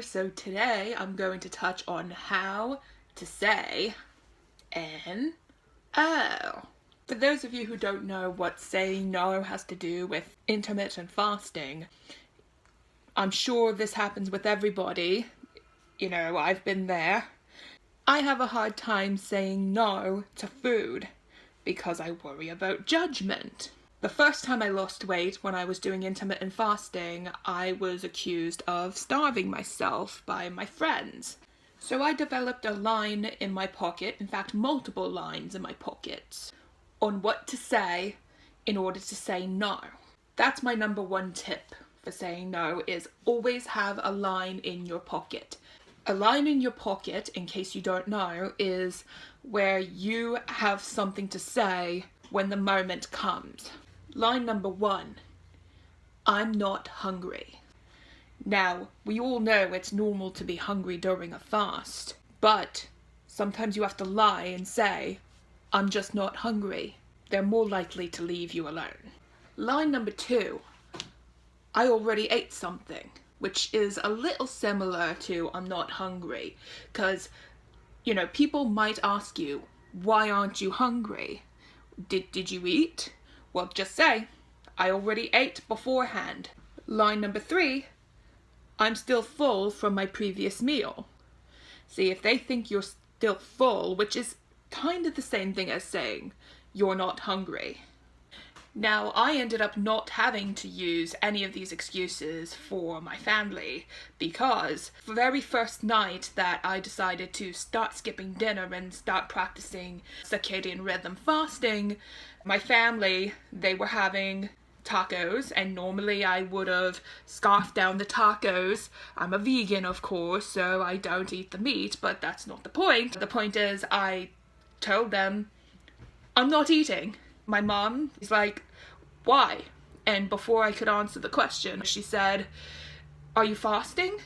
so today I'm going to touch on how to say N-O. For those of you who don't know what saying no has to do with intermittent fasting, I'm sure this happens with everybody. You know, I've been there. I have a hard time saying no to food because I worry about judgment. The first time I lost weight when I was doing intermittent fasting, I was accused of starving myself by my friends. So I developed a line in my pocket, in fact multiple lines in my pockets, on what to say in order to say no. That's my number one tip for saying no, is always have a line in your pocket. A line in your pocket, in case you don't know, is where you have something to say when the moment comes. Line number one, I'm not hungry. Now, we all know it's normal to be hungry during a fast, but sometimes you have to lie and say, I'm just not hungry. They're more likely to leave you alone. Line number two, I already ate something, which is a little similar to I'm not hungry, because, you know, people might ask you, why aren't you hungry? Did you eat? Well, just say, I already ate beforehand. Line number three, I'm still full from my previous meal. See, if they think you're still full, which is kind of the same thing as saying you're not hungry. Now, I ended up not having to use any of these excuses for my family because the very first night that I decided to start skipping dinner and start practicing circadian rhythm fasting, my family, they were having tacos, and normally I would have scarfed down the tacos. I'm a vegan, of course, so I don't eat the meat, but that's not the point. The point is I told them, I'm not eating. My mom is like, why? And before I could answer the question, she said, are you fasting?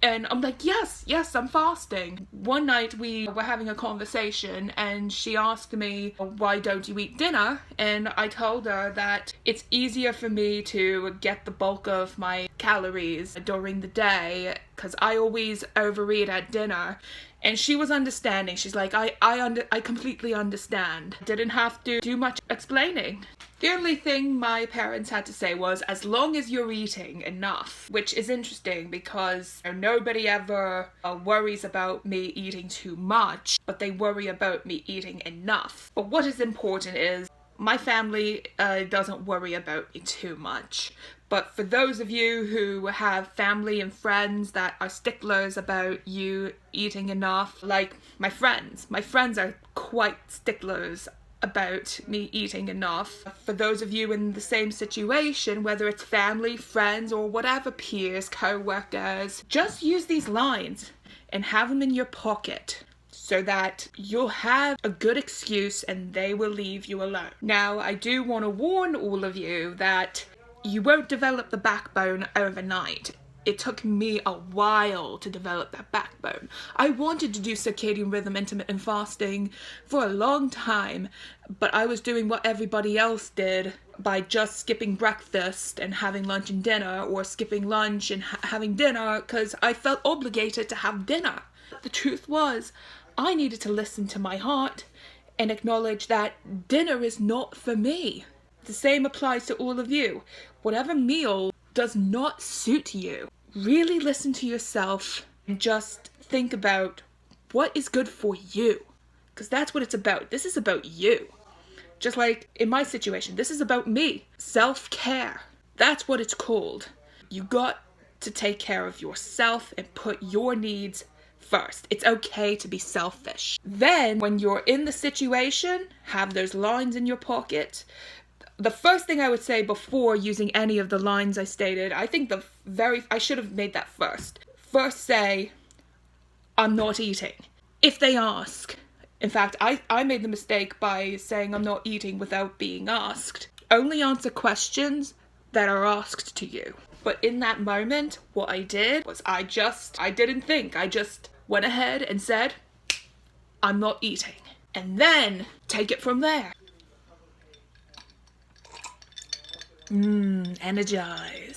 And I'm like, yes, I'm fasting. One night we were having a conversation and she asked me, why don't you eat dinner? And I told her that it's easier for me to get the bulk of my calories during the day because I always overeat at dinner. And she was understanding. She's like, I completely understand. Didn't have to do much explaining. The only thing my parents had to say was, as long as you're eating enough, which is interesting because nobody ever worries about me eating too much, but they worry about me eating enough. But what is important is my family doesn't worry about me too much. But for those of you who have family and friends that are sticklers about you eating enough, like my friends are quite sticklers about me eating enough. For those of you in the same situation, whether it's family, friends, or whatever, peers, co-workers, just use these lines and have them in your pocket so that you'll have a good excuse and they will leave you alone. Now, I do want to warn all of you that you won't develop the backbone overnight. It took me a while to develop that backbone. I wanted to do circadian rhythm intermittent fasting for a long time, but I was doing what everybody else did by just skipping breakfast and having lunch and dinner, or skipping lunch and having dinner because I felt obligated to have dinner. The truth was, I needed to listen to my heart and acknowledge that dinner is not for me. The same applies to all of you. Whatever meal does not suit you, really listen to yourself and just think about what is good for you. Because that's what it's about. This is about you. Just like in my situation, this is about me. Self-care. That's what it's called. You got to take care of yourself and put your needs first. It's okay to be selfish. Then, when you're in the situation, have those lines in your pocket. The first thing I would say before using any of the lines I stated, I think I should have made that first. First say, I'm not eating. If they ask. In fact, I made the mistake by saying I'm not eating without being asked. Only answer questions that are asked to you. But in that moment, what I did was I didn't think. I just went ahead and said, I'm not eating. And then take it from there. Energize.